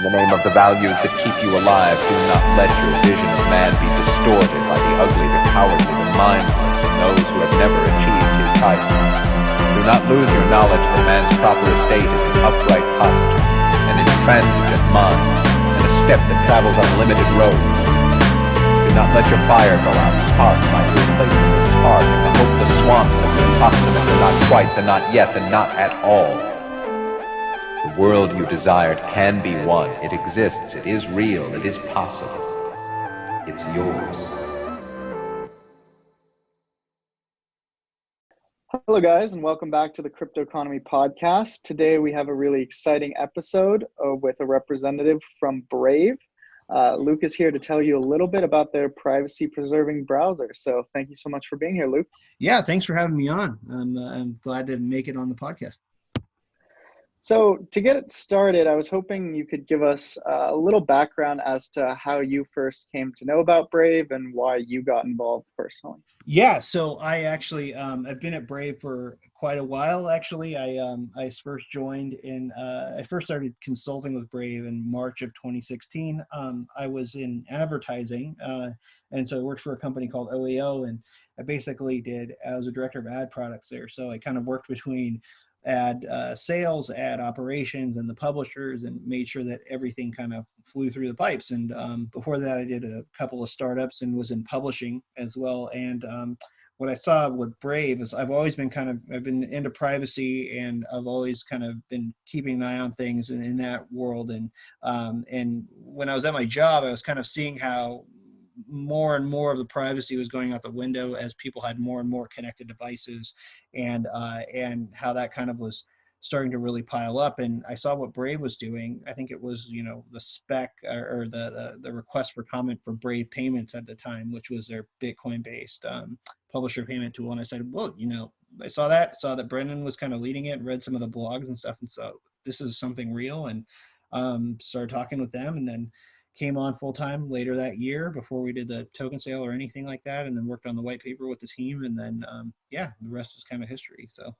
the name of the values that keep you alive, do not let your vision of man be distorted by the ugly, the cowardly, the mindless, and those who have never achieved his title. Do not lose your knowledge that man's proper estate is an upright posture, an intransigent mind, and a step that travels on limited roads. Do not let your fire go out. Spark might replace the spark, and the hopeless swamps of the approximate, the not quite, the not yet, the not at all. The world you desired can be won. It exists. It is real. It is possible. It's yours. Hello, guys, and welcome back to the Crypto Economy Podcast. Today, we have a really exciting episode with a representative from Brave. Luke is here to tell you a little bit about their privacy-preserving browser. So thank you so much for being here, Luke. Yeah, thanks for having me on. I'm glad to make it on the podcast. So to get it started, I was hoping you could give us a little background as to how you first came to know about Brave and why you got involved personally. Yeah, so I actually I've been at Brave for quite a while. Actually, I first joined in I first started consulting with Brave in March of 2016. I was in advertising, and so I worked for a company called OEO, and I was a director of ad products there. So I kind of worked between ad sales, ad operations, and the publishers, and made sure that everything kind of flew through the pipes. And before that, I did a couple of startups and was in publishing as well. And what I saw with Brave is I've been into privacy, and I've always kind of been keeping an eye on things in that world. And when I was at my job, I was kind of seeing how more and more of the privacy was going out the window as people had more and more connected devices, and how that kind of was starting to really pile up. And I saw what Brave was doing. I think it was, the spec or the request for comment for Brave Payments at the time, which was their Bitcoin based publisher payment tool. And I said, well, I saw that Brendan was kind of leading it, read some of the blogs and stuff. And so this is something real, and started talking with them, and then came on full time later that year before we did the token sale or anything like that, and then worked on the white paper with the team, and then the rest is kind of history. So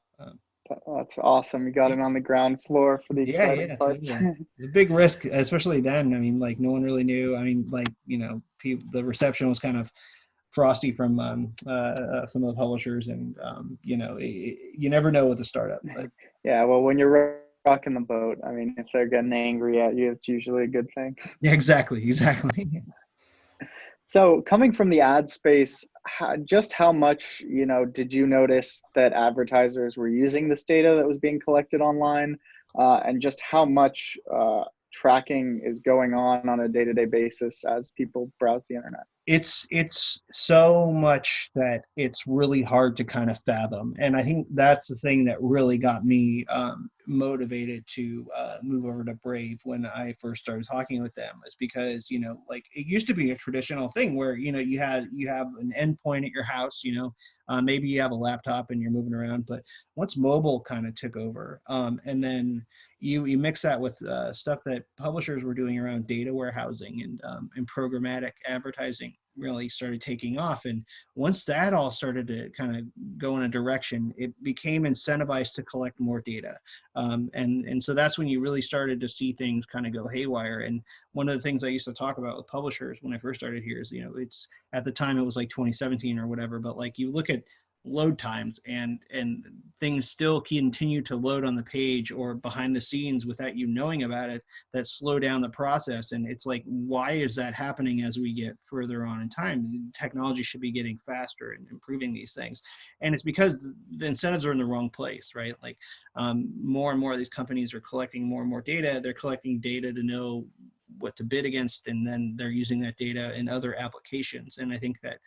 that's awesome. You got it on the ground floor for the exciting parts. Yeah. It's a big risk, especially then. I mean, like, no one really knew. I mean, like, the reception was kind of frosty from some of the publishers, and you never know with a startup. But. Yeah, well, when you're rocking the boat, I mean, if they're getting angry at you, it's usually a good thing. Yeah, exactly. So coming from the ad space, just how much, did you notice that advertisers were using this data that was being collected online, and just how much tracking is going on a day-to-day basis as people browse the internet? It's so much that it's really hard to kind of fathom. And I think that's the thing that really got me motivated to move over to Brave when I first started talking with them, is because, like, it used to be a traditional thing where, you have an endpoint at your house, maybe you have a laptop and you're moving around, but once mobile kind of took over, and then you mix that with stuff that publishers were doing around data warehousing and programmatic advertising really started taking off. And once that all started to kind of go in a direction, it became incentivized to collect more data. And so that's when you really started to see things kind of go haywire. And one of the things I used to talk about with publishers when I first started here is, it's at the time it was like 2017 or whatever, but like you look at load times and things still continue to load on the page or behind the scenes without you knowing about it, that slow down the process. And it's like, why is that happening as we get further on in time? Technology should be getting faster and improving these things. And it's because the incentives are in the wrong place, right? Like more and more of these companies are collecting more and more data. They're collecting data to know what to bid against, and then they're using that data in other applications. And I think that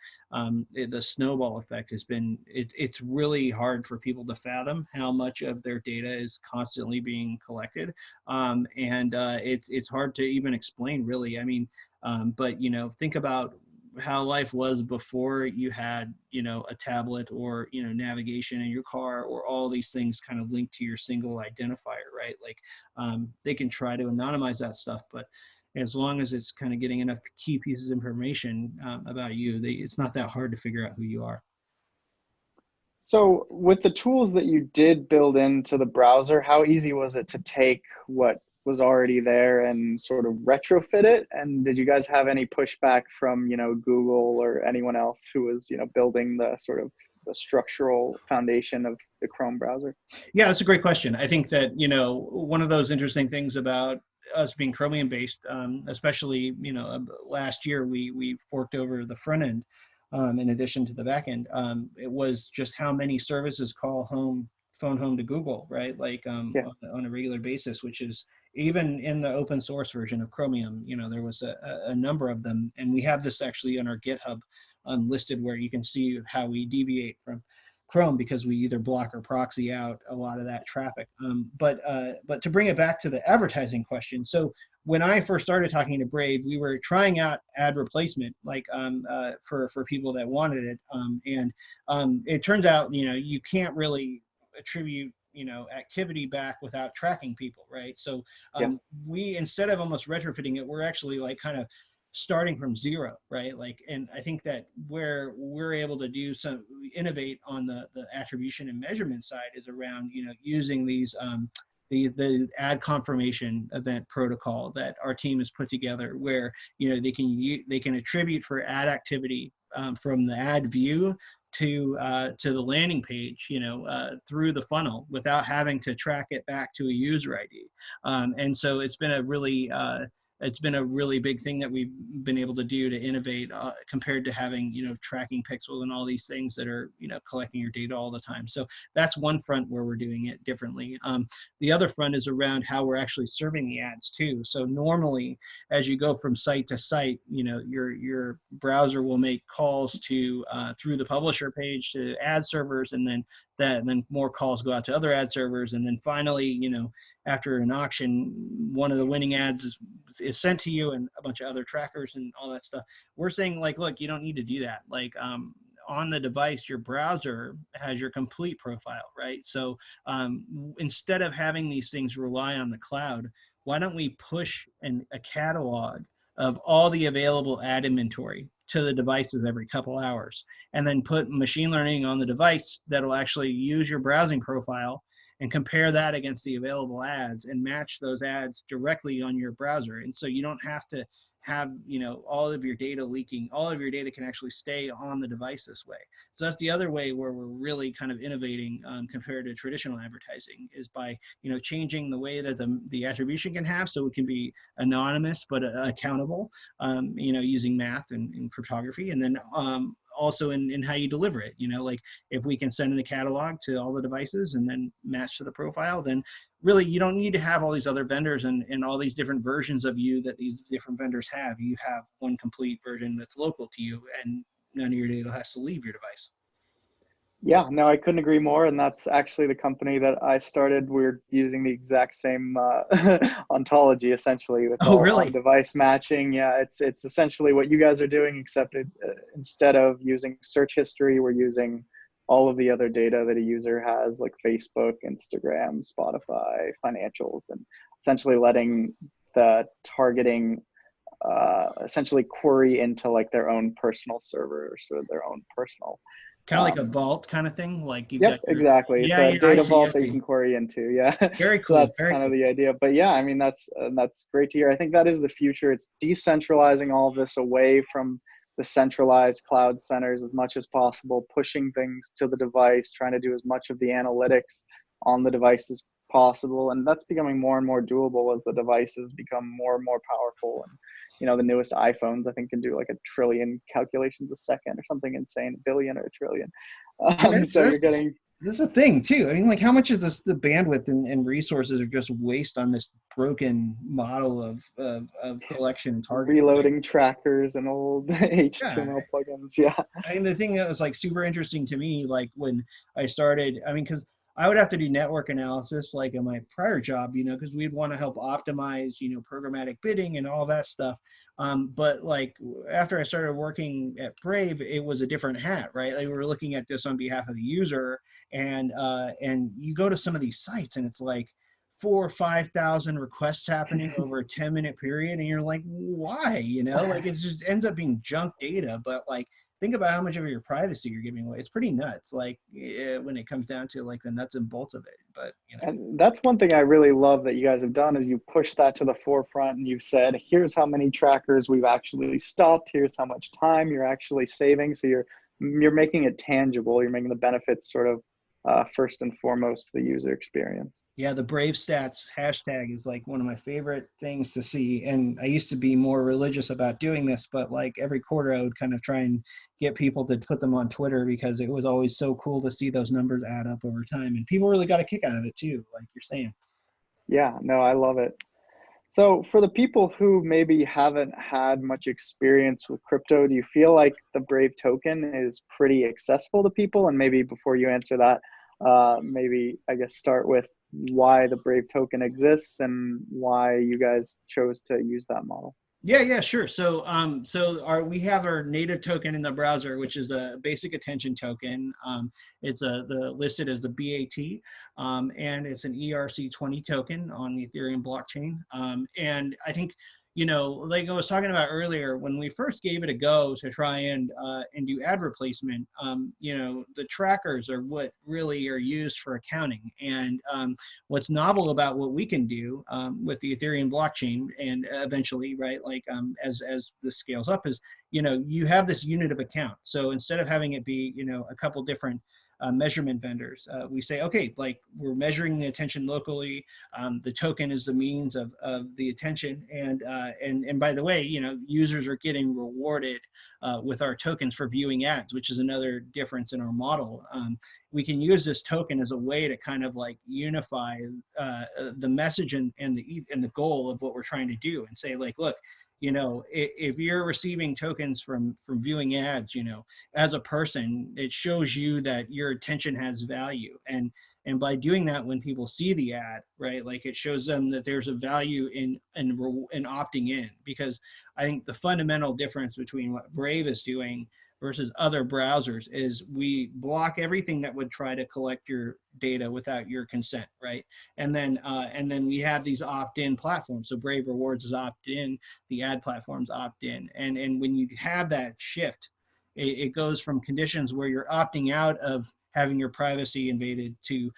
the snowball effect has been, it's really hard for people to fathom how much of their data is constantly being collected. It's hard to even explain, really. I mean, but think about how life was before you had, a tablet or, navigation in your car, or all these things kind of linked to your single identifier, right? Like they can try to anonymize that stuff, but as long as it's kind of getting enough key pieces of information about you, it's not that hard to figure out who you are. So with the tools that you did build into the browser, how easy was it to take what was already there and sort of retrofit it? And did you guys have any pushback from, Google or anyone else who was, building the sort of the structural foundation of the Chrome browser? Yeah, that's a great question. I think that, one of those interesting things about us being Chromium based, especially, last year we forked over the front end in addition to the back end. It was just how many services call phone home to Google, right? Like Yeah. on a regular basis, which is even in the open source version of Chromium, there was a number of them. And we have this actually on our GitHub listed where you can see how we deviate from Chrome because we either block or proxy out a lot of that traffic. But to bring it back to the advertising question, so when I first started talking to Brave, we were trying out ad replacement, like for people that wanted it, and it turns out you can't really attribute activity back without tracking people, right? So we, instead of almost retrofitting it, we're actually like kind of starting from zero, right? Like, and I think that where we're able to do some innovate on the attribution and measurement side is around using these the ad confirmation event protocol that our team has put together, where they can attribute for ad activity from the ad view to the landing page, through the funnel without having to track it back to a user ID. And so it's been a really big thing that we've been able to do to innovate compared to having, tracking pixels and all these things that are, collecting your data all the time. So that's one front where we're doing it differently. The other front is around how we're actually serving the ads too. So normally, as you go from site to site, your browser will make calls to through the publisher page to ad servers, and then more calls go out to other ad servers, and then finally, after an auction, one of the winning ads is sent to you and a bunch of other trackers and all that stuff. We're saying, like, look, you don't need to do that. Like, on the device, your browser has your complete profile, right? So instead of having these things rely on the cloud, why don't we push a catalog of all the available ad inventory to the devices every couple hours, and then put machine learning on the device that'll actually use your browsing profile and compare that against the available ads and match those ads directly on your browser. And so you don't have to have all of your data leaking. All of your data can actually stay on the device this way. So that's the other way where we're really kind of innovating compared to traditional advertising, is by changing the way that the attribution can have, so it can be anonymous but accountable, using math and cryptography, and then also in how you deliver it. Like, if we can send in a catalog to all the devices and then match to the profile, then really you don't need to have all these other vendors and all these different versions of you that these different vendors have. You have one complete version that's local to you, and none of your data has to leave your device. Yeah, no, I couldn't agree more. And that's actually the company that I started. We're using the exact same ontology, essentially, with all really? device matching. Yeah, it's essentially what you guys are doing, except instead of using search history, we're using all of the other data that a user has, like Facebook, Instagram, Spotify, financials, and essentially letting the targeting essentially query into like their own personal servers or their own personal. Kind of like a vault kind of thing, like you've Yep, got exactly. It's a data vault that you can query into. Yeah, very cool. So that's kind of the idea. But yeah, I mean, that's great to hear. I think that is the future. It's decentralizing all of this away from the centralized cloud centers as much as possible, pushing things to the device, trying to do as much of the analytics on the device as possible, and that's becoming more and more doable as the devices become more and more powerful. And the newest iPhones, I think, can do like 1 trillion calculations a second or something insane, 1 billion or 1 trillion. So you're getting. This is a thing too. I mean, like, how much of the bandwidth and resources are just waste on this broken model of collection and targeting? Reloading trackers and old HTML plugins. Yeah. I mean, the thing that was like super interesting to me, like when I started, I mean, because I would have to do network analysis like in my prior job, because we'd want to help optimize, programmatic bidding and all that stuff. But like after I started working at Brave, it was a different hat, right? Like, we were looking at this on behalf of the user, and you go to some of these sites and it's like 4,000 or 5,000 requests happening over a 10-minute period, and you're like, why? Like, it just ends up being junk data, but like think about how much of your privacy you're giving away. It's pretty nuts, like when it comes down to like the nuts and bolts of it. But And that's one thing I really love that you guys have done is you push that to the forefront and you've said, here's how many trackers we've actually stopped. Here's how much time you're actually saving. So you're making it tangible. You're making the benefits sort of first and foremost to the user experience. yeah, the Brave Stats hashtag is like one of my favorite things to see. And I used to be more religious about doing this, but like every quarter I would kind of try and get people to put them on Twitter because it was always so cool to see those numbers add up over time. And people really got a kick out of it too, like you're saying. Yeah, no, I love it. So for the people who maybe haven't had much experience with crypto, do you feel like the Brave token is pretty accessible to people? And maybe before you answer that, maybe I guess start with why the Brave token exists and why you guys chose to use that model. Yeah, sure. So, we have our native token in the browser, which is the basic attention token. It's listed as the BAT, and it's an ERC20 token on the Ethereum blockchain. And I think, like I was talking about earlier, when we first gave it a go to try and do ad replacement, the trackers are what really are used for accounting. And what's novel about what we can do with the Ethereum blockchain, and eventually, right, like as this scales up, is you have this unit of account. So instead of having it be a couple different measurement vendors, we say, okay, like we're measuring the attention locally. The token is the means of the attention, and by the way, users are getting rewarded with our tokens for viewing ads, which is another difference in our model. We can use this token as a way to kind of like unify the message and the goal of what we're trying to do, and say like, look, if you're receiving tokens from viewing ads, as a person, it shows you that your attention has value. And by doing that, when people see the ad, right, like it shows them that there's a value in opting in. Because I think the fundamental difference between what Brave is doing versus other browsers is we block everything that would try to collect your data without your consent, right? And then we have these opt-in platforms. So Brave Rewards is opt-in, the ad platforms opt-in, and when you have that shift, it goes from conditions where you're opting out of having your privacy invaded to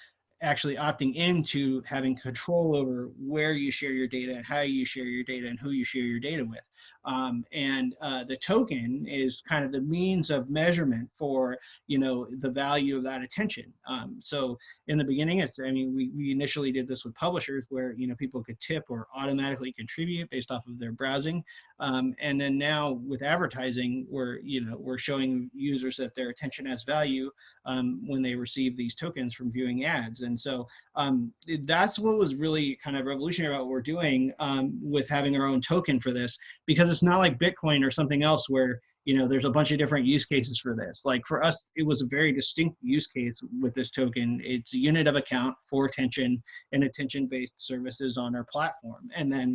actually opting into having control over where you share your data and how you share your data and who you share your data with. The token is kind of the means of measurement for the value of that attention. So in the beginning, we initially did this with publishers where people could tip or automatically contribute based off of their browsing, and then now with advertising, we're showing users that their attention has value when they receive these tokens from viewing ads. And so that's what was really kind of revolutionary about what we're doing with having our own token for this, because it's not like Bitcoin or something else where there's a bunch of different use cases for this. Like for us, it was a very distinct use case with this token. It's a unit of account for attention and attention-based services on our platform. And then,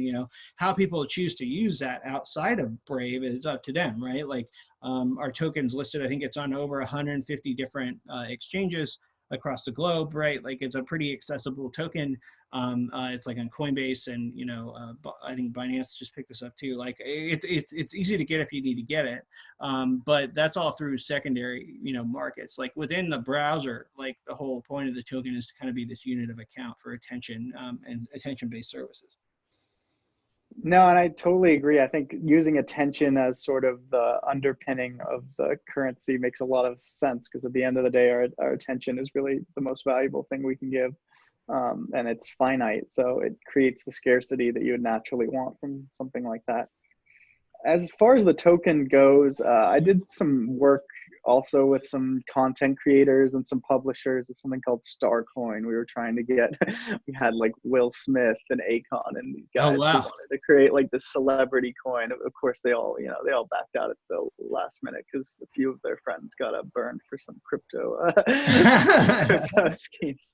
how people choose to use that outside of Brave is up to them, right? Like our token's listed, I think it's on over 150 different exchanges across the globe, right? Like it's a pretty accessible token. It's like on Coinbase, and I think Binance just picked this up too. Like it's easy to get if you need to get it, but that's all through secondary markets. Like within the browser, like the whole point of the token is to kind of be this unit of account for attention and attention-based services. No, and I totally agree. I think using attention as sort of the underpinning of the currency makes a lot of sense, because at the end of the day, our attention is really the most valuable thing we can give, and it's finite. So it creates the scarcity that you would naturally want from something like that. As far as the token goes, I did some work also with some content creators and some publishers of something called Starcoin. We were trying to get, we had like Will Smith and Akon and these guys who wanted to create like this celebrity coin. Of course, they all backed out at the last minute because a few of their friends got burned for some crypto schemes.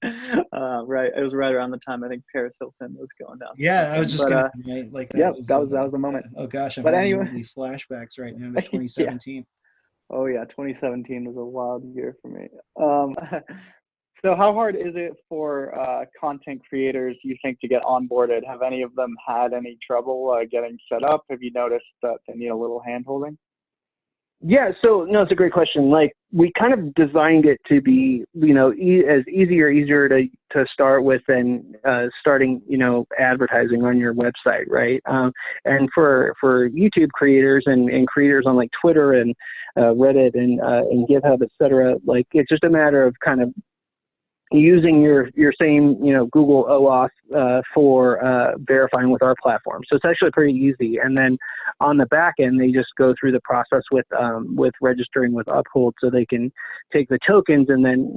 Right, it was right around the time I think Paris Hilton was going down. Yeah, I was just gonna like that. Yeah, that was the moment. Oh gosh, I'm but having anyway, these flashbacks right now to 2017. Yeah. Oh yeah, 2017 was a wild year for me. So how hard is it for content creators, you think, to get onboarded? Have any of them had any trouble getting set up? Have you noticed that they need a little hand-holding? Yeah, so no, it's a great question. Like, we kind of designed it to be, as easier to start with than starting, advertising on your website, right? And for YouTube creators and creators on like Twitter and Reddit and GitHub, et cetera, like it's just a matter of kind of using your same, Google OAuth for verifying with our platform. So it's actually pretty easy. And then on the back end, they just go through the process with registering with Uphold, so they can take the tokens and then,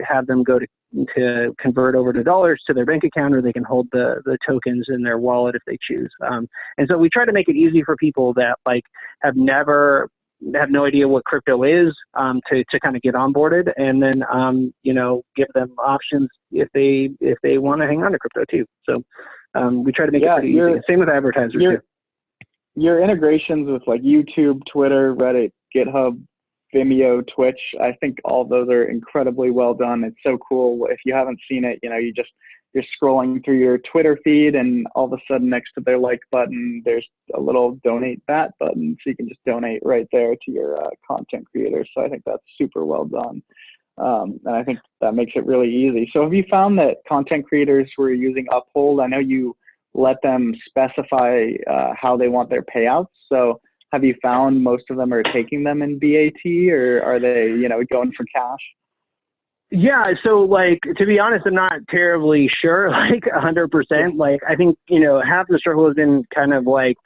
have them go to convert over to dollars to their bank account, or they can hold the tokens in their wallet if they choose. And so we try to make it easy for people that like have no idea what crypto is, to kind of get onboarded, and then give them options if they want to hang on to crypto too. So we try to make it pretty easy. Same with advertisers too. Your integrations with like YouTube, Twitter, Reddit, GitHub, Vimeo, Twitch, I think all of those are incredibly well done. It's so cool. If you haven't seen it, you're scrolling through your Twitter feed, and all of a sudden next to their like button, there's a little donate that button. So you can just donate right there to your content creators. So I think that's super well done. And I think that makes it really easy. So have you found that content creators who are using Uphold, I know you let them specify how they want their payouts. So have you found most of them are taking them in BAT, or are they, going for cash? Yeah, so like, to be honest, I'm not terribly sure, like 100%. Like, I think, half the struggle has been kind of like,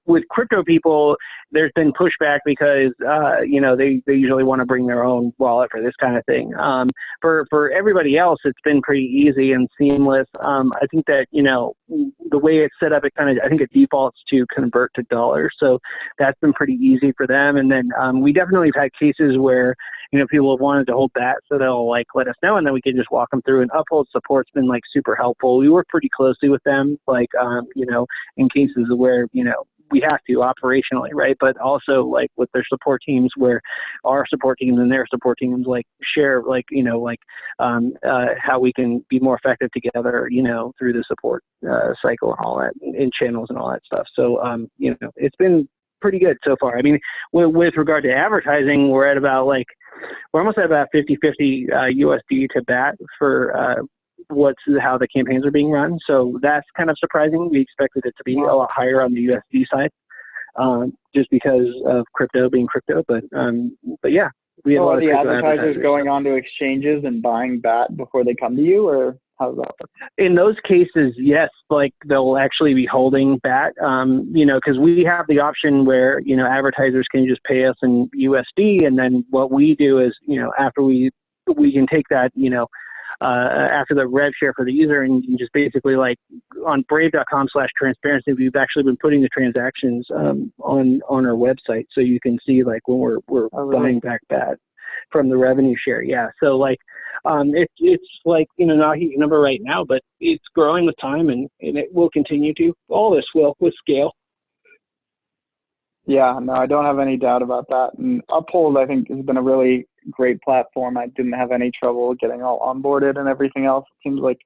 with crypto people, there's been pushback because, they usually want to bring their own wallet for this kind of thing. For everybody else, it's been pretty easy and seamless. I think that, the way it's set up, I think it defaults to convert to dollars. So that's been pretty easy for them. And then we definitely have had cases where, people have wanted to hold that, so they'll like let us know, and then we can just walk them through. And Uphold support's been like super helpful. We work pretty closely with them, like, in cases where, we have to operationally, right? But also like with their support teams, where our support teams and their support teams like share, like, how we can be more effective together, through the support cycle and all that, and channels and all that stuff. So, it's been pretty good so far. I mean, with regard to advertising, we're almost at about 50-50 USD to BAT for how the campaigns are being run. So that's kind of surprising. We expected it to be a lot higher on the USD side, just because of crypto being crypto. But yeah, we have a lot of the advertisers going onto exchanges and buying BAT before they come to you, or how's that work? In those cases, yes, like they'll actually be holding BAT, because we have the option where, advertisers can just pay us in USD. And then what we do is, after we can take that, after the rev share for the user, and you can just basically like on brave.com/transparency, we've actually been putting the transactions on our website, so you can see like when we're buying back BAT from the revenue share. Yeah. So like, it's like, not a huge number right now, but it's growing with time, and it will continue to. All this will with scale. Yeah, no, I don't have any doubt about that. And Uphold, I think, has been a really great platform. I didn't have any trouble getting all onboarded and everything else. It seems like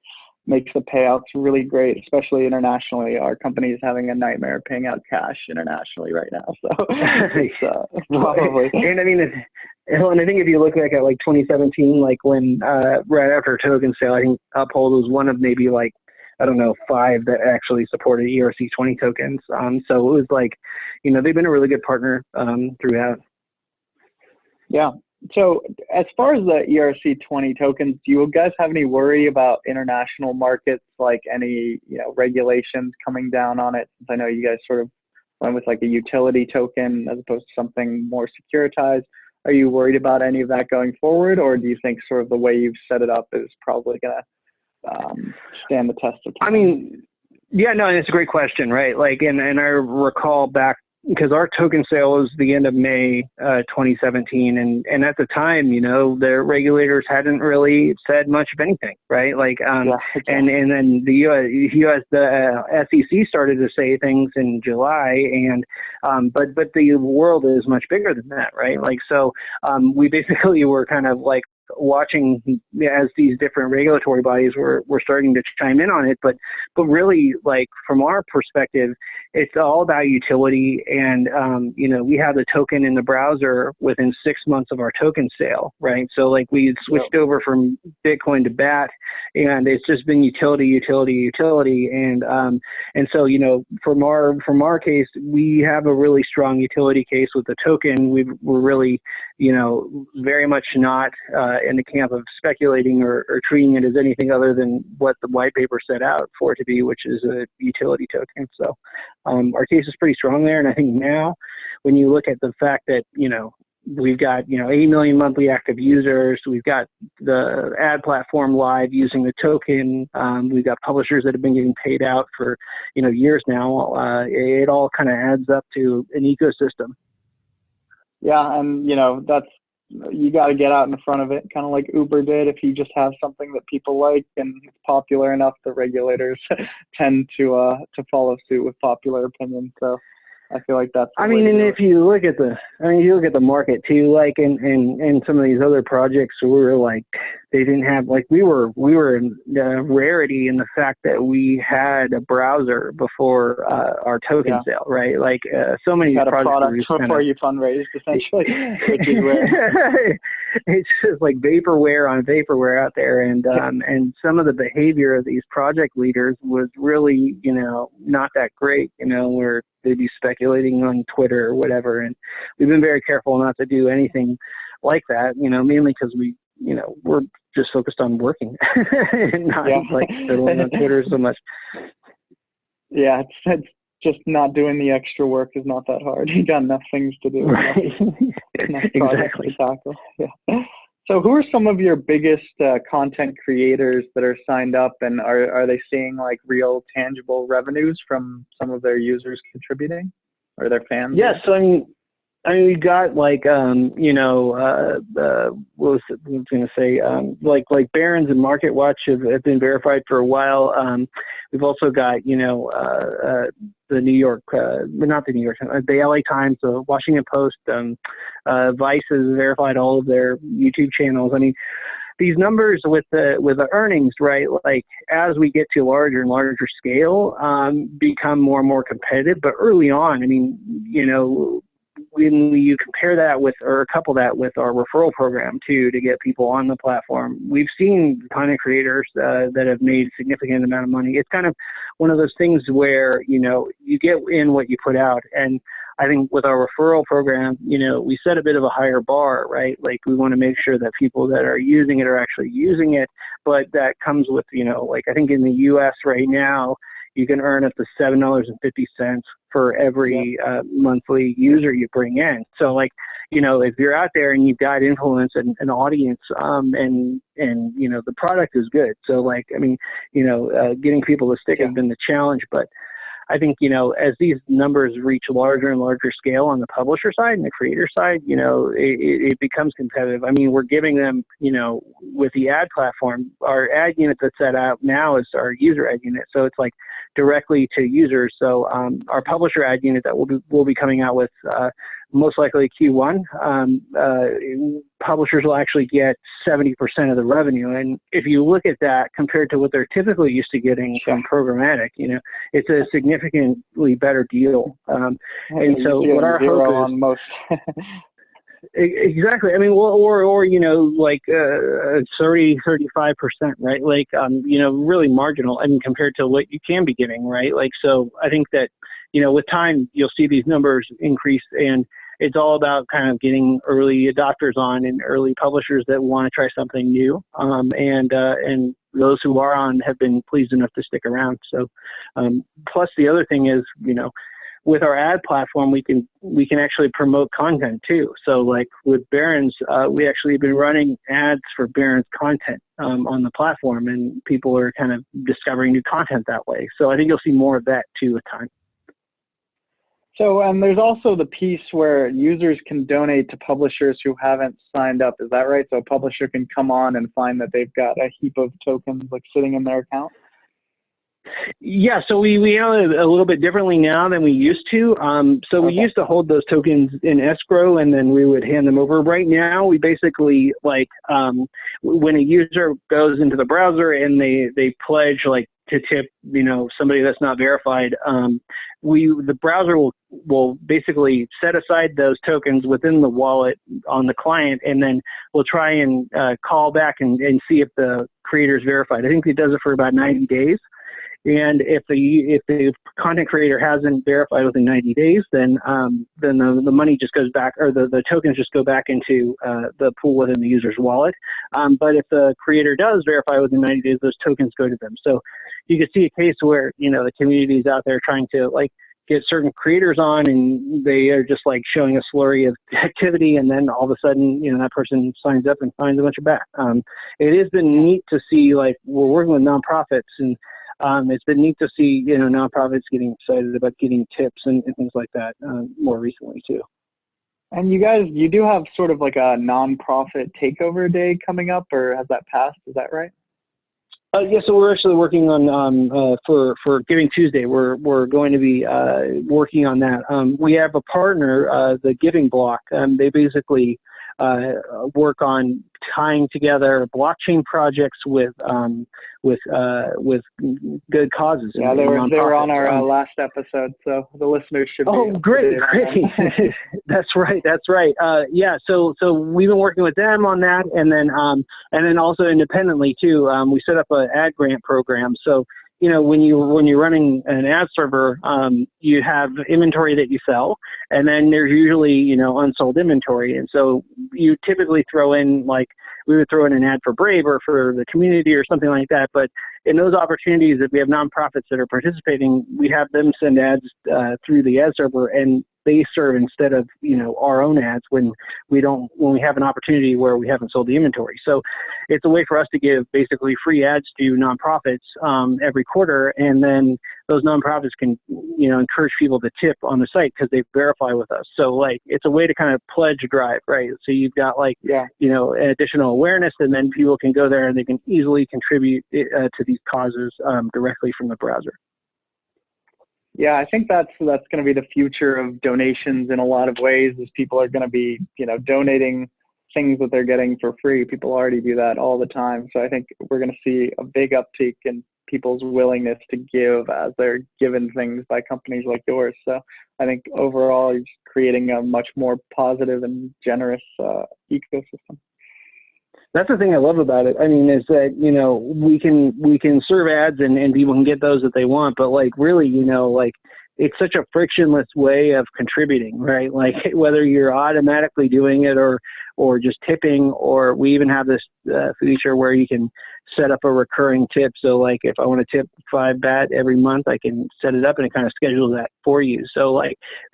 makes the payouts really great, especially internationally. Our company is having a nightmare paying out cash internationally right now. So it's, probably. And I mean, and I think if you look back at like 2017, like when right after token sale, I think Uphold was one of maybe like, I don't know, 5 that actually supported ERC20 tokens. So it was like, they've been a really good partner throughout. Yeah. So as far as the ERC20 tokens, do you guys have any worry about international markets, like any, regulations coming down on it? Since I know you guys sort of went with like a utility token as opposed to something more securitized. Are you worried about any of that going forward, or do you think sort of the way you've set it up is probably going to stand the test of time? I mean, yeah, no, it's a great question, right? Like, and I recall back, because our token sale was the end of May 2017, and at the time, the regulators hadn't really said much of anything, right? Like, and then the SEC started to say things in July, and but the world is much bigger than that, right? Like, so we basically were kind of like watching as these different regulatory bodies were starting to chime in on it. But really, like from our perspective, it's all about utility. And, we have the token in the browser within 6 months of our token sale, right? So like we switched over from Bitcoin to BAT, and it's just been utility. And so, from our case, we have a really strong utility case with the token. We're really, very much not in the camp of speculating or treating it as anything other than what the white paper set out for it to be, which is a utility token. So our case is pretty strong there. And I think now when you look at the fact that, we've got, 80 million monthly active users. We've got the ad platform live using the token. We've got publishers that have been getting paid out for, years now. It all kind of adds up to an ecosystem. Yeah, and you got to get out in front of it, kind of like Uber did. If you just have something that people like and it's popular enough, the regulators tend to follow suit with popular opinion. So I feel like that's. And if you look at the market too, like in some of these other projects, we were like, they didn't have, like, we were in rarity in the fact that we had a browser before our token sale, right? Like so many had a projects product before you fundraised, essentially, which is rare. It's just like vaporware on vaporware out there, and some of the behavior of these project leaders was really, not that great, where they'd be speculating on Twitter or whatever. And we've been very careful not to do anything like that, mainly because we're just focused on working and not like fiddling on Twitter so much. Yeah, it's just not doing the extra work is not that hard. You got enough things to do. Right. Enough Exactly. to tackle. Yeah. So who are some of your biggest content creators that are signed up, and are they seeing like real tangible revenues from some of their users contributing or their fans? Yes. We got like, what was I going to say? Like Barron's and MarketWatch have been verified for a while. We've also got, the New York, not the New York, the LA Times, the Washington Post, Vice has verified all of their YouTube channels. I mean, these numbers with the earnings, right? Like as we get to larger and larger scale, become more and more competitive. But early on, I mean, when you compare that with, or couple that with our referral program too, to get people on the platform, we've seen content creators that have made a significant amount of money. It's kind of one of those things where, you get in what you put out. And I think with our referral program, we set a bit of a higher bar, right? Like we want to make sure that people that are using it are actually using it, but that comes with, like I think in the US right now, you can earn up to $7.50 for every monthly user you bring in. So like, if you're out there and you've got influence and an audience, and the product is good. So like, I mean, getting people to stick has been the challenge, but I think, as these numbers reach larger and larger scale on the publisher side and the creator side, it becomes competitive. I mean, we're giving them, with the ad platform, our ad unit that's set out now is our user ad unit. So it's like directly to users. So our publisher ad unit that we'll be coming out with most likely Q1, publishers will actually get 70% of the revenue. And if you look at that compared to what they're typically used to getting from programmatic, it's a significantly better deal. And so what our hope is on most. Exactly. I mean, or like 30, 35%, right? Like, really marginal. I mean, compared to what you can be getting, right? Like, so I think that, with time, you'll see these numbers increase, and it's all about kind of getting early adopters on and early publishers that want to try something new. And those who are on have been pleased enough to stick around. So, plus the other thing is, with our ad platform, we can actually promote content too. So like with Barron's, we actually have been running ads for Barron's content on the platform, and people are kind of discovering new content that way. So I think you'll see more of that too with time. So, and there's also the piece where users can donate to publishers who haven't signed up. Is that right? So a publisher can come on and find that they've got a heap of tokens like sitting in their account? Yeah, so we handle it a little bit differently now than we used to. So we used to hold those tokens in escrow and then we would hand them over. Right now, we basically when a user goes into the browser and they pledge to tip, somebody that's not verified, the browser will basically set aside those tokens within the wallet on the client, and then we'll try and call back and see if the creator is verified. I think it does it for about 90 days. And if the content creator hasn't verified within 90 days, then the money just goes back, or the tokens just go back into the pool within the user's wallet. But if the creator does verify within 90 days, those tokens go to them. So you can see a case where the community is out there trying to get certain creators on, and they are just showing a slurry of activity, and then all of a sudden that person signs up and finds a bunch of back. It has been neat to see, we're working with nonprofits, and it's been neat to see, nonprofits getting excited about getting tips and things like that more recently too. And you do have sort of a nonprofit takeover day coming up, or has that passed? Is that right? Yeah, so we're actually working on for Giving Tuesday. We're going to be working on that. We have a partner, the Giving Block. They basically work on tying together blockchain projects with good causes. Yeah, they were on our last episode, so the listeners should. Oh, great! That's right. Yeah, so we've been working with them on that, and then also independently too. We set up an ad grant program. So when you're running an ad server, you have inventory that you sell, and then there's usually unsold inventory, and so you typically throw in we would throw in an ad for Brave or for the community or something like that. But in those opportunities, if we have nonprofits that are participating, we have them send ads through the ad server, and they serve instead of our own ads when we have an opportunity where we haven't sold the inventory. So it's a way for us to give basically free ads to nonprofits every quarter, and then those nonprofits can encourage people to tip on the site because they verify with us. So it's a way to kind of pledge a drive, right? So you've got additional awareness, and then people can go there and they can easily contribute to these causes directly from the browser. Yeah, I think that's going to be the future of donations in a lot of ways, is people are going to be, donating things that they're getting for free. People already do that all the time. So I think we're going to see a big uptick in people's willingness to give as they're given things by companies like yours. So I think overall, you're creating a much more positive and generous ecosystem. That's the thing I love about it. I mean, is that, we can serve ads and people can get those that they want, but really, it's such a frictionless way of contributing, right? Whether you're automatically doing it or just tipping, or we even have this feature where you can set up a recurring tip. So if I want to tip 5 BAT every month, I can set it up and it kind of schedules that for you. So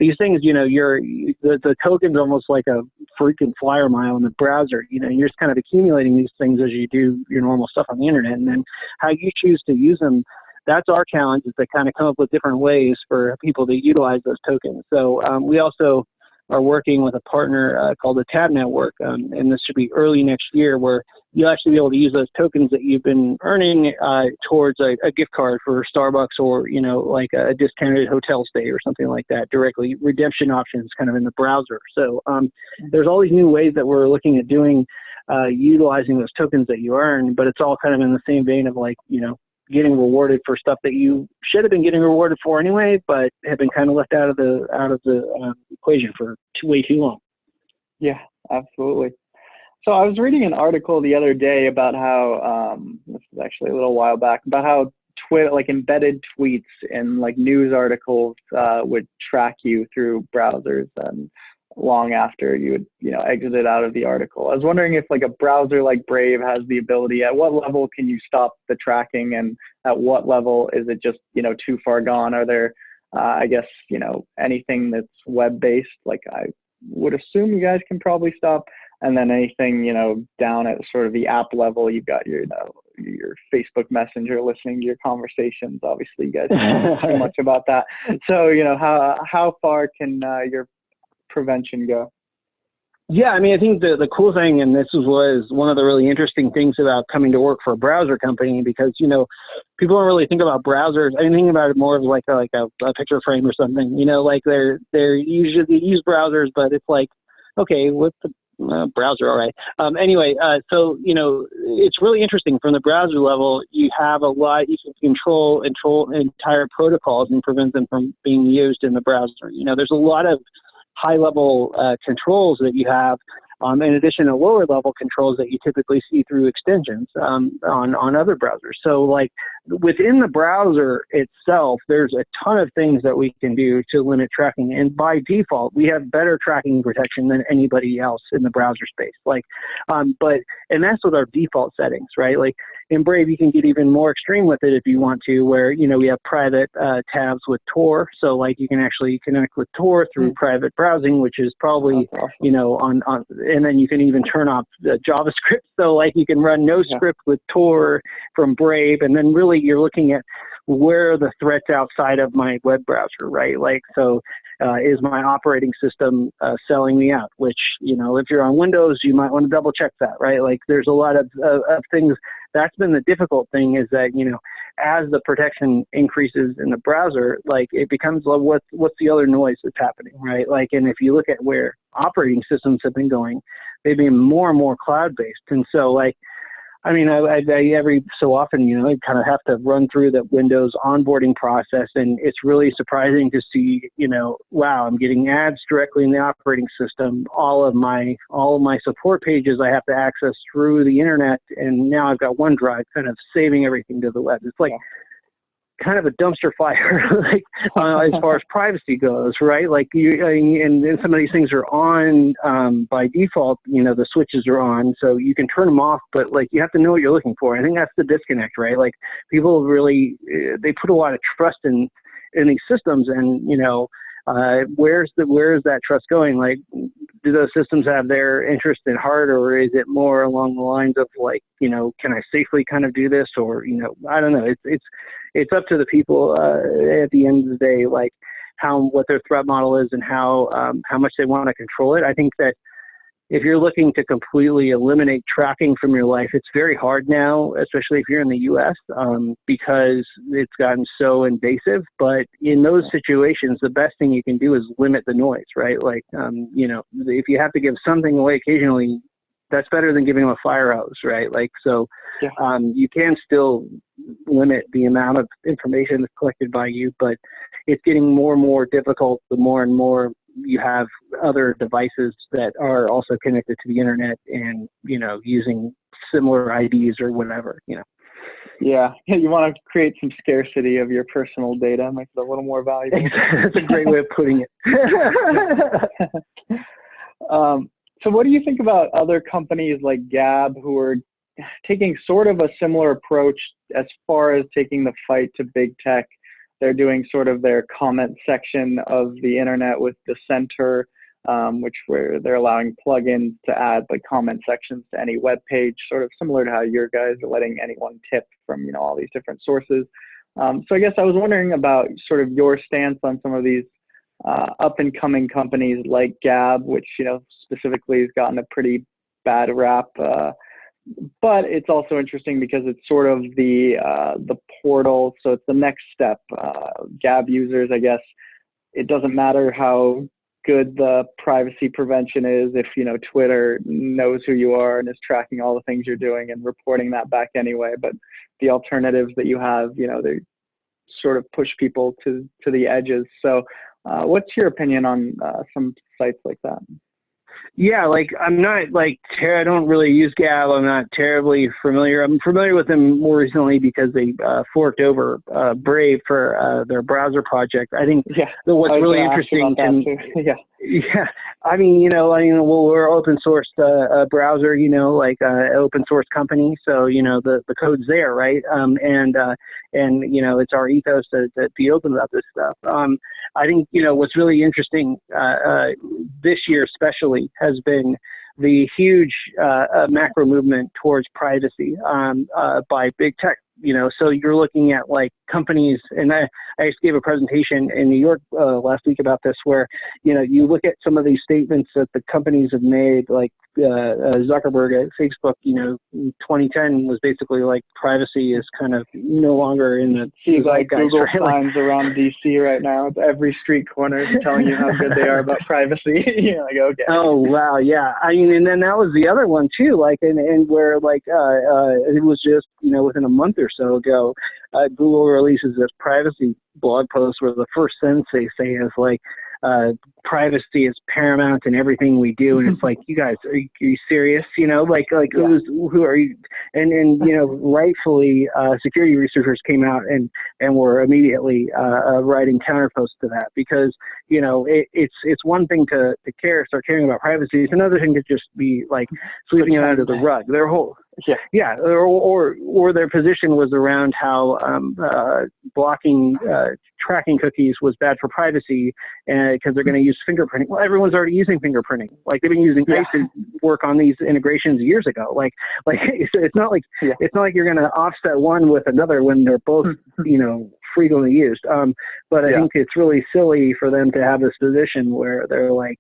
these things, the token's almost like a freaking flyer mile in the browser. You're just kind of accumulating these things as you do your normal stuff on the internet, and then how you choose to use them. That's our challenge, is to kind of come up with different ways for people to utilize those tokens. So we also are working with a partner called the Tab Network, and this should be early next year, where you'll actually be able to use those tokens that you've been earning towards a gift card for Starbucks, or a discounted hotel stay or something like that, directly. Redemption options kind of in the browser. So there's all these new ways that we're looking at doing, utilizing those tokens that you earn, but it's all kind of in the same vein of getting rewarded for stuff that you should have been getting rewarded for anyway, but have been kind of left out of the equation for way too long. Yeah, absolutely. So I was reading an article the other day about how this is actually a little while back, about how Twitter, embedded tweets in news articles would track you through browsers and long after you would exited out of the article. I was wondering if a browser like Brave has the ability, at what level can you stop the tracking, and at what level is it just too far gone? Are there anything that's web based, I would assume you guys can probably stop, and then anything down at sort of the app level, you've got your Facebook Messenger listening to your conversations. Obviously you guys don't know too much about that, so how far can your prevention go? Yeah, I mean, I think the cool thing, and this was one of the really interesting things about coming to work for a browser company, because, you know, people don't really think about browsers. I think about it more of like a picture frame or something, you know, like they're usually, they use browsers, but it's like, okay, what's the browser? All right. Anyway, so, you know, it's really interesting from the browser level. You have a lot, you can control entire protocols and prevent them from being used in the browser. You know, there's a lot of high-level controls that you have, in addition to lower-level controls that you typically see through extensions on other browsers. So, like, within the browser itself, there's a ton of things that we can do to limit tracking. And by default, we have better tracking protection than anybody else in the browser space. Like, and that's with our default settings, right? Like, in Brave, you can get even more extreme with it if you want to, where, you know, we have private tabs with Tor. So, like, you can actually connect with Tor through private browsing, which is probably, awesome. you know, and then you can even turn off JavaScript. So, like, you can run no script with Tor from Brave, and then really you're looking at where are the threats outside of my web browser, right? Like, so is my operating system selling me out? Which, you know, if you're on Windows, you might want to double check that, right? Like, there's a lot of things. That's been the difficult thing, is that, you know, as the protection increases in the browser, like, it becomes, well, what's the other noise that's happening, right? Like, and if you look at where operating systems have been going, they've been more and more cloud-based. And so, like, I mean, I every so often, you know, I kind of have to run through the Windows onboarding process, and it's really surprising to see, you know, wow, I'm getting ads directly in the operating system. All of my support pages I have to access through the internet, and now I've got OneDrive kind of saving everything to the web. It's like kind of a dumpster fire, like, as far as privacy goes, right? Like, and some of these things are on by default. You know, the switches are on, so you can turn them off, but, like, you have to know what you're looking for. I think that's the disconnect, right? Like, people really they put a lot of trust in these systems, and, you know, where's that trust going? Like, do those systems have their interest at heart, or is it more along the lines of, like, you know, can I safely kind of do this? Or, you know, I don't know. It's up to the people at the end of the day, like, what their threat model is and how much they want to control it. I think that if you're looking to completely eliminate tracking from your life, it's very hard now, especially if you're in the U.S., because it's gotten so invasive. But in those situations, the best thing you can do is limit the noise, right? Like, you know, if you have to give something away occasionally, that's better than giving them a fire hose, right? Like, so you can still limit the amount of information that's collected by you, but it's getting more and more difficult the more and more you have other devices that are also connected to the internet and, you know, using similar IDs or whatever, you know. Yeah, you want to create some scarcity of your personal data, make it a little more valuable. That's a great way of putting it. So what do you think about other companies like Gab, who are taking sort of a similar approach as far as taking the fight to big tech? They're doing sort of their comment section of the internet with the center, where they're allowing plugins to add like comment sections to any web page, sort of similar to how your guys are letting anyone tip from, you know, all these different sources. So I guess I was wondering about sort of your stance on some of these up and coming companies like Gab, which, you know, specifically has gotten a pretty bad rap. But it's also interesting because it's sort of the portal, so it's the next step. Gab users, I guess, it doesn't matter how good the privacy prevention is if, you know, Twitter knows who you are and is tracking all the things you're doing and reporting that back anyway. But the alternatives that you have, you know, they sort of push people to the edges. So what's your opinion on some sites like that? Yeah, like, I'm not, like, I don't really use Gab. I'm not terribly familiar. I'm familiar with them more recently because they forked over Brave for their browser project. I think what's really interesting yeah, I mean, you know, well, we're open source browser, you know, like open source company. So, you know, the code's there, right? And you know, it's our ethos to be open about this stuff. I think, you know, what's really interesting this year especially has been the huge macro movement towards privacy by big tech. so you're looking at like companies, and I just gave a presentation in New York last week about this, where, you look at some of these statements that the companies have made, like Zuckerberg at Facebook, in 2010 was basically like privacy is kind of no longer in the seems like zeitgeist, Google right? signs around DC right now. It's every street corner telling you how good they are about privacy. You're like, okay. Oh wow, yeah. I mean, and then that was the other one too, like, and where like it was just within a month or so ago, Google releases this privacy blog post where the first sentence they say is like, privacy is paramount in everything we do, and it's like, you guys, are you serious? Like Yeah. who are you? And rightfully, security researchers came out and were immediately writing counterposts to that, because it's one thing to start caring about privacy. It's another thing to just be like sweeping it under the rug. Their whole or their position was around how blocking tracking cookies was bad for privacy, because they're going to use fingerprinting. Well, everyone's already using fingerprinting. Like, they've been using ICE to work on these integrations years ago. Like it's not like you're going to offset one with another when they're both frequently used. But I think it's really silly for them to have this position where they're like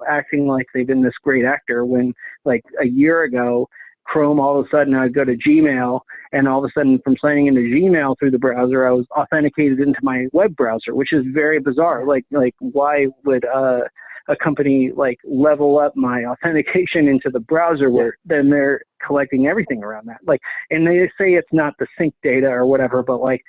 acting like they've been this great actor, when like a year ago, Chrome, all of a sudden I'd go to Gmail, and all of a sudden from signing into Gmail through the browser, I was authenticated into my web browser, which is very bizarre. Like why would a company like level up my authentication into the browser where then they're collecting everything around that? Like, and they say it's not the sync data or whatever, but like,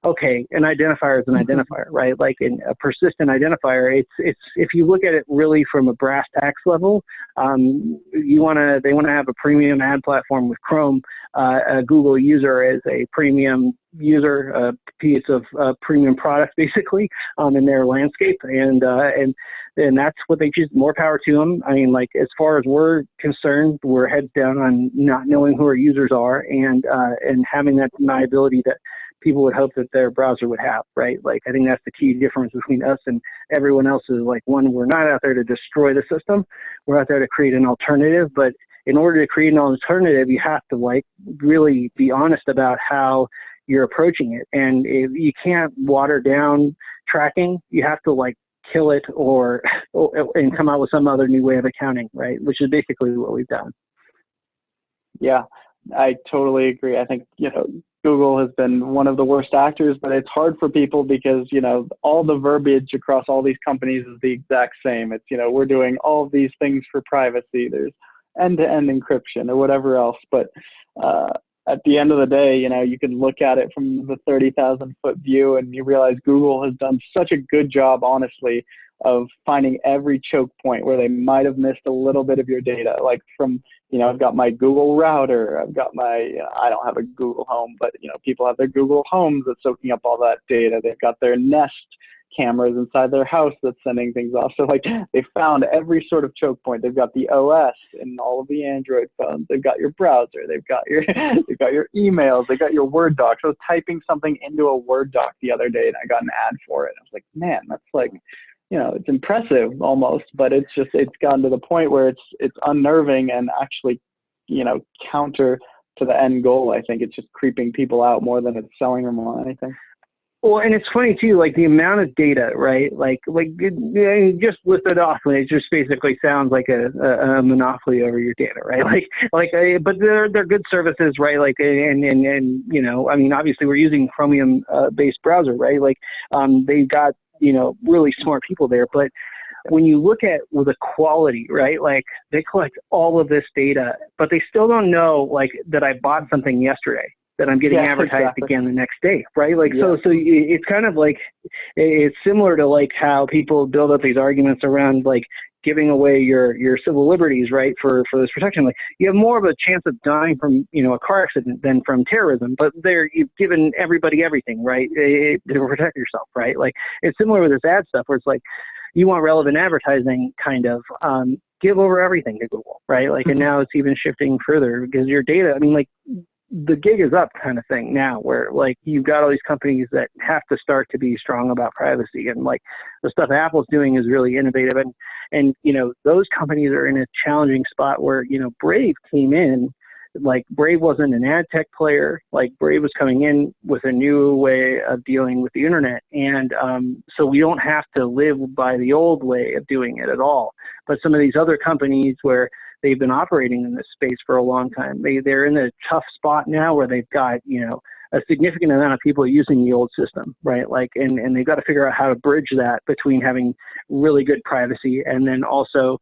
okay, an identifier is an identifier, right? Like, in a persistent identifier, it's if you look at it really from a brass tacks level, they want to have a premium ad platform with Chrome. A Google user is a premium user, a piece of premium product basically in their landscape, and that's what they choose. More power to them. I mean, like, as far as we're concerned, we're heads down on not knowing who our users are, and having that deniability that people would hope that their browser would have, right? Like, I think that's the key difference between us and everyone else is, like, one, we're not out there to destroy the system. We're out there to create an alternative. But in order to create an alternative, you have to, like, really be honest about how you're approaching it. And you can't water down tracking. You have to, like, kill it and come out with some other new way of accounting, right? Which is basically what we've done. Yeah, I totally agree. I think, Google has been one of the worst actors, but it's hard for people because, all the verbiage across all these companies is the exact same. It's, we're doing all of these things for privacy. There's end-to-end encryption or whatever else. But at the end of the day, you can look at it from the 30,000-foot view, and you realize Google has done such a good job, honestly, of finding every choke point where they might have missed a little bit of your data. Like, from, I've got my Google router, I've got my, I don't have a Google Home, but, people have their Google Homes that's soaking up all that data. They've got their Nest cameras inside their house that's sending things off. So, like, they found every sort of choke point. They've got the OS in all of the Android phones. They've got your browser. They've got your emails. They've got your Word docs. I was typing something into a Word doc the other day, and I got an ad for it. I was like, man, that's like, it's impressive almost, but it's gotten to the point where it's unnerving and actually, counter to the end goal. I think it's just creeping people out more than it's selling them on anything. Well, and it's funny too, like the amount of data, right? Like just list it off, and it just basically sounds like a monopoly over your data, right? But they're good services, right? Like, and I mean, obviously we're using Chromium based browser, right? Like, they've got really smart people there, but when you look at the quality, right? Like, they collect all of this data, but they still don't know, like, that I bought something yesterday that I'm getting advertised again the next day, right? Like, so it's kind of like, it's similar to like how people build up these arguments around like giving away your civil liberties, right? For this protection. Like, you have more of a chance of dying from, a car accident than from terrorism, but you've given everybody everything, right? To protect yourself, right? Like, it's similar with this ad stuff where it's like, you want relevant advertising, kind of, give over everything to Google, right? Like, and now it's even shifting further because your data, I mean, like, the gig is up kind of thing now, where like you've got all these companies that have to start to be strong about privacy, and like the stuff Apple's doing is really innovative, and those companies are in a challenging spot where Brave came in. Like Brave wasn't an ad tech player. Like Brave was coming in with a new way of dealing with the internet. And so we don't have to live by the old way of doing it at all. But some of these other companies where they've been operating in this space for a long time, they're in a tough spot now where they've got, a significant amount of people using the old system, right? Like, and they've got to figure out how to bridge that between having really good privacy and then also,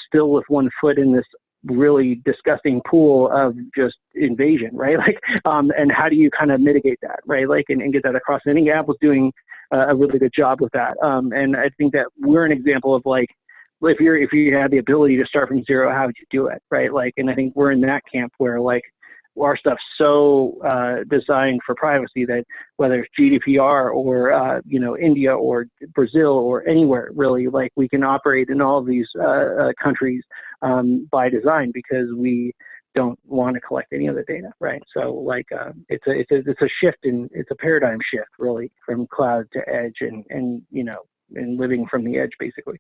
still with one foot in this really disgusting pool of just invasion, right? Like, and how do you kind of mitigate that, right? Like, and get that across. I think Apple's doing a really good job with that. And I think that we're an example of like, if you had the ability to start from zero, how would you do it, right? Like, and I think we're in that camp where like our stuff's so designed for privacy that whether it's GDPR or India or Brazil or anywhere really, like we can operate in all of these countries by design because we don't want to collect any of the data, right? So like it's a shift it's a paradigm shift really from cloud to edge and living from the edge basically.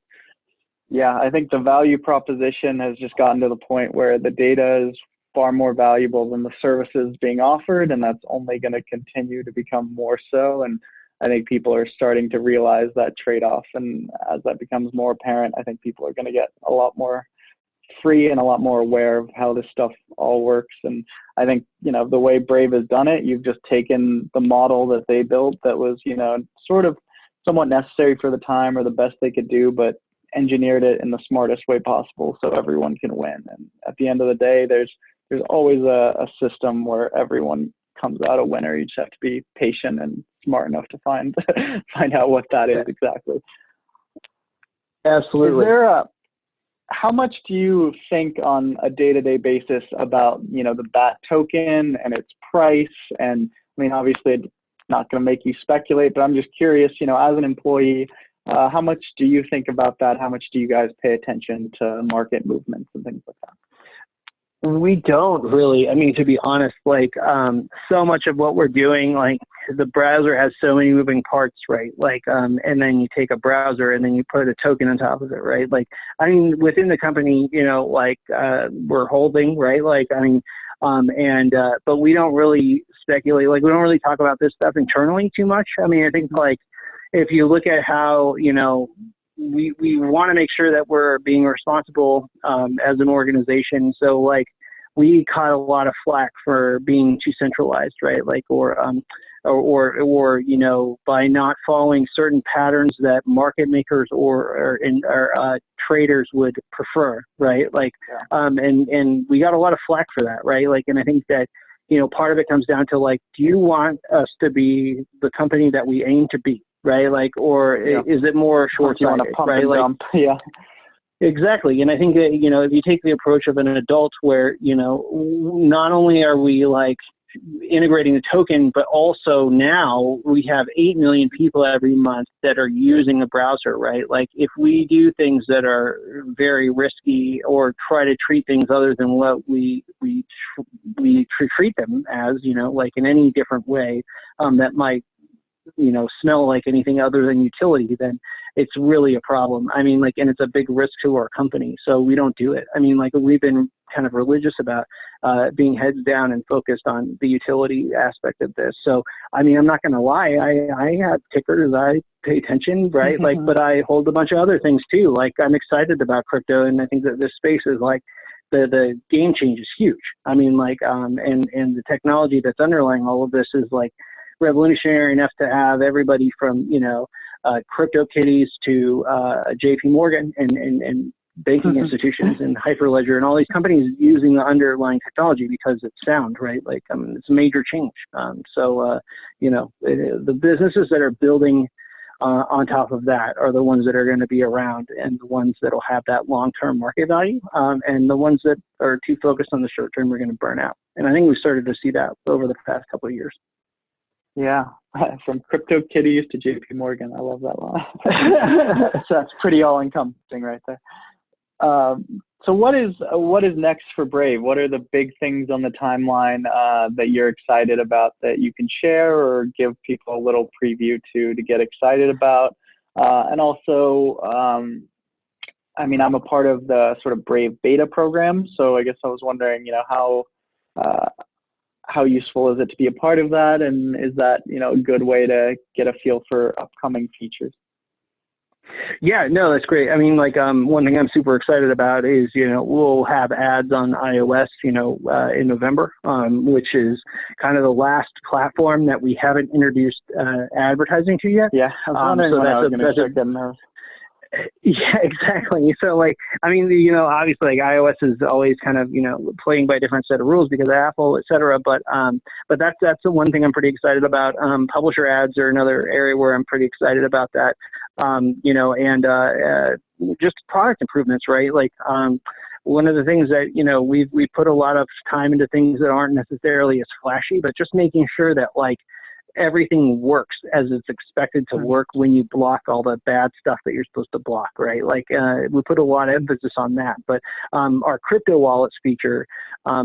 Yeah, I think the value proposition has just gotten to the point where the data is far more valuable than the services being offered, and that's only going to continue to become more so. And I think people are starting to realize that trade-off, and as that becomes more apparent, I think people are going to get a lot more free and a lot more aware of how this stuff all works. And I think, the way Brave has done it, you've just taken the model that they built that was, sort of somewhat necessary for the time or the best they could do, but engineered it in the smartest way possible so everyone can win. And at the end of the day, there's always a system where everyone comes out a winner. You just have to be patient and smart enough to find out what that is exactly. Absolutely. Is there how much do you think on a day-to-day basis about, the BAT token and its price? And I mean, obviously it's not going to make you speculate, but I'm just curious, as an employee, how much do you think about that? How much do you guys pay attention to market movements and things like that? We don't really. I mean, to be honest, like so much of what we're doing, like the browser has so many moving parts, right? Like, and then you take a browser and then you put a token on top of it, right? Like, I mean, within the company, we're holding, right? Like, I mean, but we don't really speculate. Like, we don't really talk about this stuff internally too much. I mean, I think like if you look at how, we want to make sure that we're being responsible as an organization. So like we caught a lot of flack for being too centralized, right? Like, or by not following certain patterns that market makers or traders would prefer, right? Like, and we got a lot of flack for that, right? Like, and I think that, part of it comes down to like, do you want us to be the company that we aim to be? Right, like, or is it more short-sighted? Right, like, yeah, exactly. And I think that if you take the approach of an adult, where not only are we like integrating the token, but also now we have 8 million people every month that are using a browser. Right, like if we do things that are very risky or try to treat things other than what we treat them as, like in any different way, that might smell like anything other than utility, then it's really a problem. I mean, like, and it's a big risk to our company, so we don't do it. I mean, like, we've been kind of religious about being heads down and focused on the utility aspect of this. So, I mean, I'm not going to lie. I have tickers. I pay attention, right? Like, but I hold a bunch of other things too. Like, I'm excited about crypto, and I think that this space is like, the game change is huge. I mean, like, and the technology that's underlying all of this is like revolutionary enough to have everybody from CryptoKitties to JP Morgan and banking institutions and Hyperledger and all these companies using the underlying technology because it's sound, right? Like, it's a major change. The businesses that are building on top of that are the ones that are going to be around and the ones that will have that long-term market value. And the ones that are too focused on the short term are going to burn out. And I think we started to see that over the past couple of years. Yeah, from CryptoKitties to JP Morgan. I love that one. So that's pretty all-encompassing right there. So what is next for Brave? What are the big things on the timeline that you're excited about that you can share or give people a little preview to get excited about? And also, I mean, I'm a part of the sort of Brave beta program, so I guess I was wondering, how how useful is it to be a part of that? And is that, a good way to get a feel for upcoming features? Yeah, no, that's great. I mean, like, one thing I'm super excited about is, we'll have ads on iOS, in November, which is kind of the last platform that we haven't introduced advertising to yet. Yeah, I was wondering so when I was that's going to start getting those. Yeah, exactly. So, like, I mean, obviously, like, iOS is always kind of, playing by a different set of rules because of Apple, et cetera. But that's the one thing I'm pretty excited about. Publisher ads are another area where I'm pretty excited about that. And just product improvements, right? Like, one of the things that, we put a lot of time into things that aren't necessarily as flashy, but just making sure that, like, everything works as it's expected to work when you block all the bad stuff that you're supposed to block, right? Like, we put a lot of emphasis on that, but our crypto wallets feature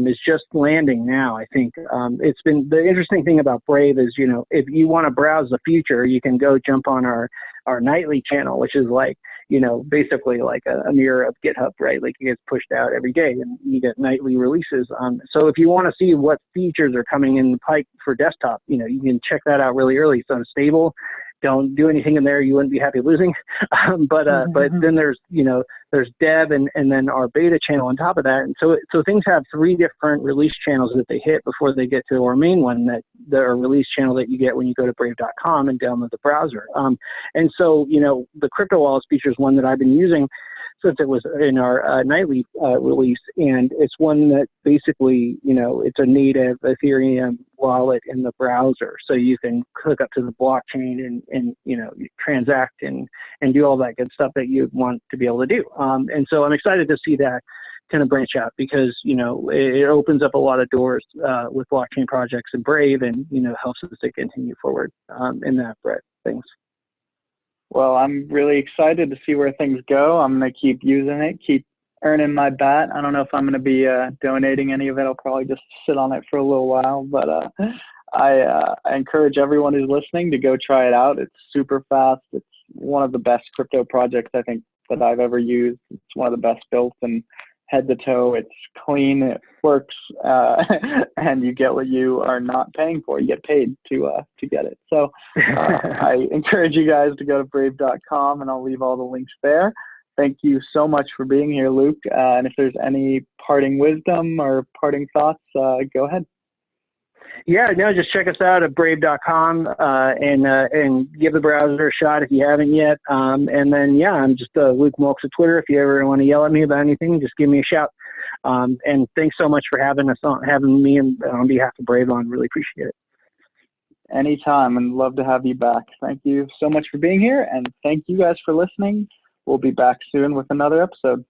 is just landing now. I think it's been the interesting thing about Brave is, if you want to browse the future, you can go jump on our nightly channel, which is like, basically like a mirror of GitHub, right? Like, it gets pushed out every day and you get nightly releases. So if you want to see what features are coming in the pipe for desktop, you can check that out really early. It's unstable. Don't do anything in there you wouldn't be happy losing. But then there's dev and then our beta channel on top of that. And so things have 3 different release channels that they hit before they get to our main one, that the release channel that you get when you go to brave.com and download the browser. And so, the crypto wallets feature is one that I've been using since it was in our nightly release. And it's one that basically, it's a native Ethereum wallet in the browser. So you can hook up to the blockchain and you transact and do all that good stuff that you want to be able to do. And so I'm excited to see that kind of branch out because, it opens up a lot of doors with blockchain projects and Brave and, helps us to continue forward in that breadth of things. Well, I'm really excited to see where things go. I'm going to keep using it, keep earning my bat. I don't know if I'm going to be donating any of it. I'll probably just sit on it for a little while. But I encourage everyone who's listening to go try it out. It's super fast. It's one of the best crypto projects I think that I've ever used. It's one of the best built and head to toe. It's clean. It works, and you get what you are not paying for. You get paid to get it. So I encourage you guys to go to brave.com, and I'll leave all the links there. Thank you so much for being here, Luke. And if there's any parting wisdom or parting thoughts, go ahead. Yeah, no, just check us out at brave.com and give the browser a shot if you haven't yet. And then, yeah, I'm just Luke Mulks at Twitter. If you ever want to yell at me about anything, just give me a shout. And thanks so much for having me and on behalf of Brave on. Really appreciate it. Anytime, and love to have you back. Thank you so much for being here, and thank you guys for listening. We'll be back soon with another episode.